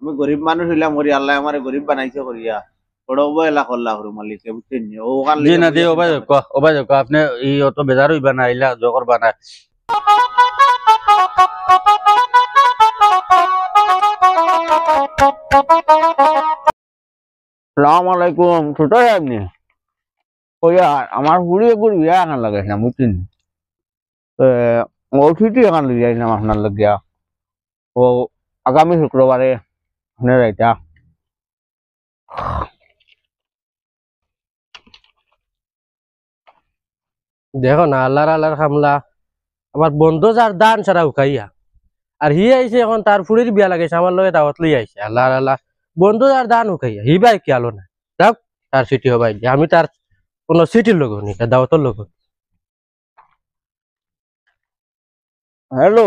আমি গরিব মানুষ হইলাম করি আল্লাহ আমারে গরিব বানাইছে করিয়া বড় অবহেলা করলা হরু মালিকে বুঝছেন নি ও ওখান জি না দি ওবাই আপনি ই অত বেজার হইবা না আইলা জগর বানা। আসসালামু আলাইকুম ছোট আপনি কইয়া আমার হুড়ি এগুর বিয়া আনার লাগে না বুঝছেন অতিথি এখান লই যাইলাম আপনার লাগিয়া ও আগামী শুক্রবারে আপনার এটা দেখো না আল্লাহর আল্লাহর খামলা আমার বন্ধু যার দান ছাড়া উখাইয়া আর হি আইছে এখন তার ফুড়ির বিয়া লাগাইছে আমার লগে দাওয়াত লই আইছে আল্লাহর আল্লাহ বন্ধু যার দান উখাইয়া হি বাই কি আলো না যাক তার সিটি হবাই আমি তার কোনো সিটির লোক নি দাওয়াতের লোক। হ্যালো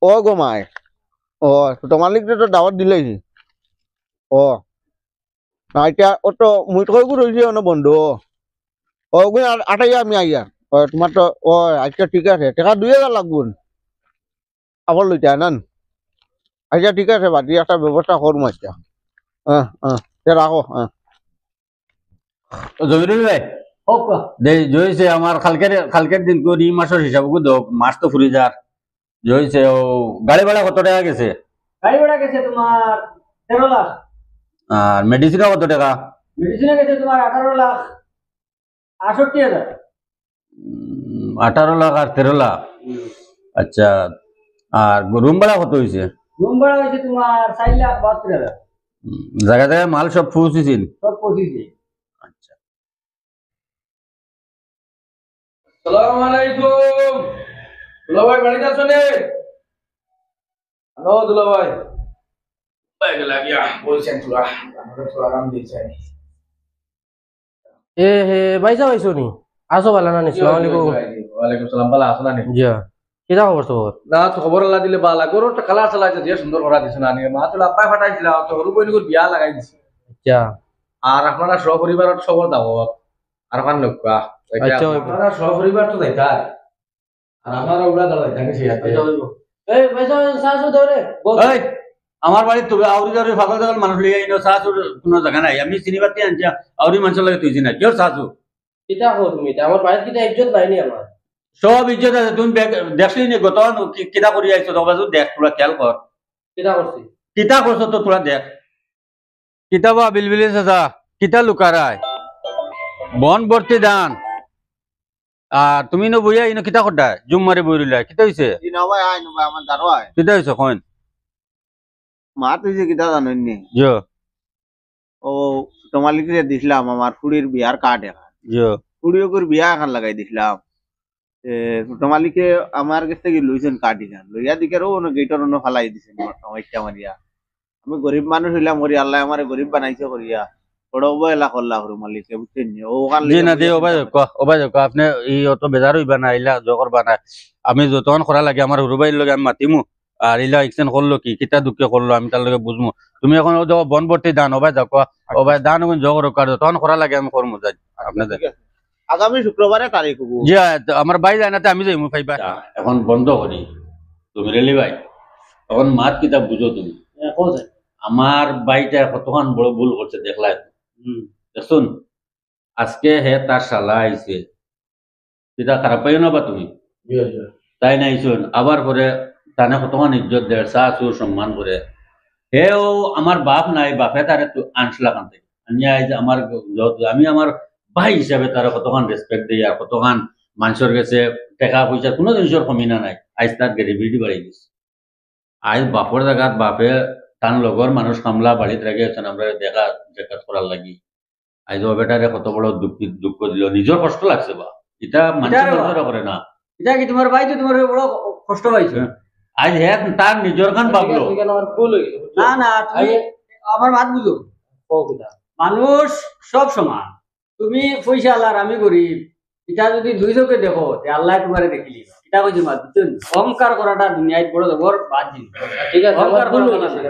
ও গো মাই ও ছোট মালিকটা তো দাওয়াত দিলেই ও না এটা ও তো মুই তো কইবো রইছি না বন্ধু ও গুই আটাইয়া আমি আইয়া ও তোমার তো ও আজকে ঠিক আছে টাকা 2000 লাগবো আবার লইতে আনান আচ্ছা ঠিক আছে বাদি একটা ব্যবস্থা করবো আজকে রাখো জমিরুল ভাই জয়ছে আমার খালকের দিন করে ই মাসের হিসাব দোক মাস তো ফুরি যার জয়ছে ও গাড়ি ভাড়া কত টাকা গেছে? গাড়ি ভাড়া গেছে তোমার 13 লাখ। আর মেডিসিনও কত টাকা? মেডিসিনে গেছে তোমার 18 লাখ 68,000। 18 লাখ আর 13 লাখ। আচ্ছা আর রুম ভাড়া কত হয়েছে? রুম ভাড়া হয়েছে তোমার 4 লাখ 72,000। জায়গা জায়গায় মাল সব পৌঁছেছিল? সব পৌঁছেছে। আচ্ছা আসসালামু আলাইকুম দুলাভাই বাড়িতে আছো নে? হ্যালো দুলাভাই ভাই লাগিয়া বলছেন তোরা আমাদের তো আরাম দিয়েছে। এ হে বাইসা বাইছো নি আসো ভালো না আসসালামু আলাইকুম। ওয়ালাইকুম সালাম বালা আসো না নি? জি কিটা খবর খবর? না তো খবর আল্লাহ দিলে বালা গরু একটা কালার চালাইছে যে সুন্দর করা দিছ না নি মা তো লাপাই ফাটাইছিল তো হরু বইনি করে বিয়া লাগাই দিছে। আচ্ছা আর আপনারা সপরিবারের খবর দাও আর কান লোকা আচ্ছা আপনারা সপরিবার তো যাইতা আর আপনারা উড়া দাঁড়াই থাকে সেই হাতে। এই বাইসা সাসু ধরে এই আমার বাড়ি তুমি আউরি যাওরি ফাগল জাগল মানুষ লিয়ে আইনো সাসু কোনো জায়গা নাই আমি চিনিবাতি আনছি আউরি মানুষের লাগে তুই চিনা কেউ সাসু কিটা হো তুমি আমার বাড়িতে কিটা ইজ্জত পাইনি আমার সব ইজ্জত আছে তুমি দেখলি নি গত কিতা করি আইছো তোরা দেখ তোরা খেয়াল কর কিটা করছি কিতা করছো তো তোরা দেখ কিতাবা বিলবিলি চাচা কিতা লুকারায় বন ভর্তি দান আর তুমি নো বইয়া ইনো কিতা কটায় জুম মারি বই রইলা কিতা হইছে নবাই আই নবাই আমার দারো আয় কিতা হইছে কইন মা তুই যে কিতা জানেন নি জো ও ছোট মালিকরে দিছিলাম আমার ফুড়ির বিয়ার কার্ড এখন জো ফুড়িও করে বিয়া এখন লাগাই দিছিলাম ছোট মালিকে আমার কাছ থেকে লইছেন কার্ড এখান লইয়া দিকে রো গেটর অন্য ফালাই দিছেন ইচ্ছা মারিয়া আমি গরিব মানুষ হইলাম করি আল্লাহ আমারে গরিব বানাইছে করিয়া বড় অবহেলা করলা হরু মালিকে বুঝছেন নি ও ওখান জি না দি ওবাই আপনি ই অত বেজার হইবা না আইলা জগর বানা আমি যতক্ষণ করা লাগে আমার হুরুবাইর লগে আমি মাতিমু আর ইলা এক্সচেঞ্জ করলো কি কিতা দুঃখে করলো আমি তার লগে বুঝমু তুমি এখন বন ভর্তি দান ওবাই যাও ওবাই দান জগর কার তখন করা লাগে আমি করমু যাই আপনাদের আগামী শুক্রবারে তারিখ হবো জি আমার বাই যায় না আমি যাই ফাইবা এখন বন্ধ করি তুমি রেলি ভাই এখন মাত কিতা বুঝো তুমি আমার বাইটা কতক্ষণ বড় ভুল করছে দেখলাই দেখুন আজকে হে তার শালা আইছে সেটা খারাপ পাইও না বা তুমি তাই নাই শুন আবার পরে তানে কতক্ষণ ইজ্জত দেয় চা চুর সম্মান করে হেও আমার বাপ নাই বাপে তারে আনসলা কান থেকে আমার আমি আমার ভাই হিসাবে তারা কতক্ষণ রেসপেক্ট দিই আর কতক্ষণ মানুষের কাছে টাকা পয়সা কোনো জিনিসের কমি না নাই আজ তার গ্রেভিটি বাড়ি গেছে আজ বাপর জায়গাত বাপে তান লগর মানুষ কামলা বাড়িতে রেখে আছেন আমরা দেখা জাকাত করার লাগি আজ বেটারে কত বড় দুঃখ দিল নিজের কষ্ট লাগছে বা এটা মানুষের করে না এটা কি তোমার ভাই তো তোমার বড় কষ্ট পাইছে আজ হ্যাঁ তার নিজের খান ভাবলো না না তুমি আমার মাত বুঝো মানুষ সব সমান তুমি পয়সা আল্লাহ আমি গরিব এটা যদি দুই চোখে দেখো আল্লাহ তোমারে দেখিলি এটা কইছি মাত বুঝছো অহংকার করাটা দুনিয়ায় বড় জবর বাদ দিন ঠিক আছে অহংকার করা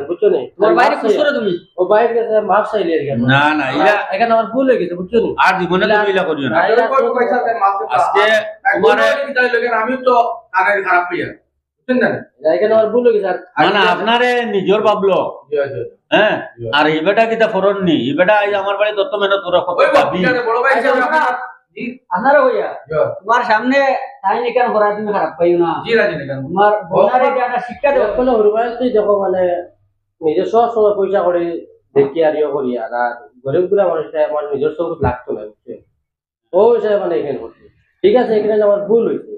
বুঝছো নি তোমার বাইরে খুশ করে তুমি ও বাইরে কাছে মাফ চাইলে না না ইলা এখানে আমার ভুল হয়ে গেছে বুঝছো নি আর জীবনে তুমি ইলা করিও না আজকে তোমারে আজকে আমি তো আগে খারাপ পেয়ে বুঝছেন না এখানে আমার ভুল হয়ে গেছে আর না আপনারে নিজর ভাবলো হ্যাঁ আর এই বেটা কিতা ফরন নি এই বেটা আজ আমার বাড়ি তত মেহনত তোরা কত ওই ভাবি বড় ভাই আচ্ছা, আপনারা- আপনারা হইয়া তোমার সামনে তাই নিকান করা তুমি খারাপ পাইও না জি রাজি না তোমার বোনারে যে একটা শিক্ষা দেবো কোনো হরবায় তুই দেখো মানে নিজে সব সময় পয়সা করে দেখি আর ইয়ে করি আর গরিব গুলা মানুষটা আমার নিজের সঙ্গে লাগতো না বুঝছে ও হিসাবে মানে এখানে করছে ঠিক আছে এখানে আমার ভুল হয়েছে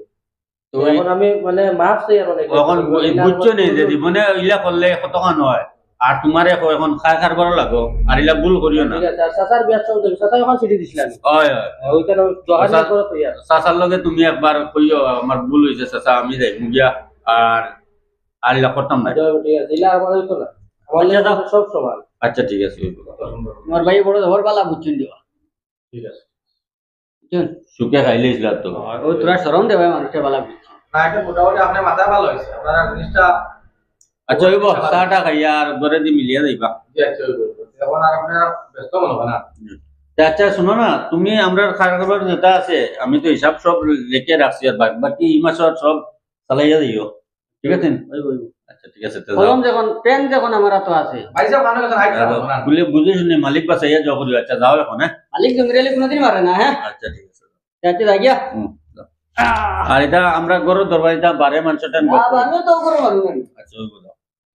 তো এখন আমি মানে মাফ চাই আর মানে এখন বুঝছো নি যে জীবনে ইলা করলে কতক্ষণ হয় আর তোমারে এখন খাই খারবার লাগো আর ইলা ভুল করিও না ঠিক আছে আর চাচার বিয়ার সঙ্গে চাচা এখন চিঠি দিছিলাম হয় হয় ওইখানে দোকান করে তো ইয়ার চাচার লগে তুমি একবার কইও আমার ভুল হয়েছে চাচা আমি যাই মুগিয়া আর আর ইলা করতাম না ঠিক আছে ইলা আমার হইতো না আমার লেগে সব সমান আচ্ছা ঠিক আছে তোমার ভাই বড় ধর পালা বুঝছেন দিবা ঠিক আছে বুঝছেন সুখে খাইলেছিল তো ও তোরা শরম দেবে মানুষটা পালা বুঝছে না এটা মোটামুটি আপনার মাথা ভালো হয়েছে আপনারা জিনিসটা আচ্ছা হইব চাটা খাইয়া আর ঘরে দি মিলিয়ে যাইবা জি আচ্ছা এখন আর আপনারা ব্যস্ত মনে হবে না আচ্ছা শোনো না তুমি আমরা খাবার যেটা আছে আমি তো হিসাব সব লিখে রাখছি আর বাকি এই মাসের সব চালাইয়া দিও ঠিক আছে আচ্ছা ঠিক আছে কলম যখন পেন যখন আমার তো আছে ভাই সাহেব মানুষ কাছে আইছে না বলে বুঝে শুনে মালিক পাশে ইয়া যাও করিও আচ্ছা যাও এখন হ্যাঁ মালিক জমিরালি কোনোদিন মারে না হ্যাঁ আচ্ছা ঠিক আছে যাচ্ছে লাগিয়া হুম, যাও। আর এটা আমরা গরুর দরবার এটা বারে মাংসটা আমিও তো করো আচ্ছা ওই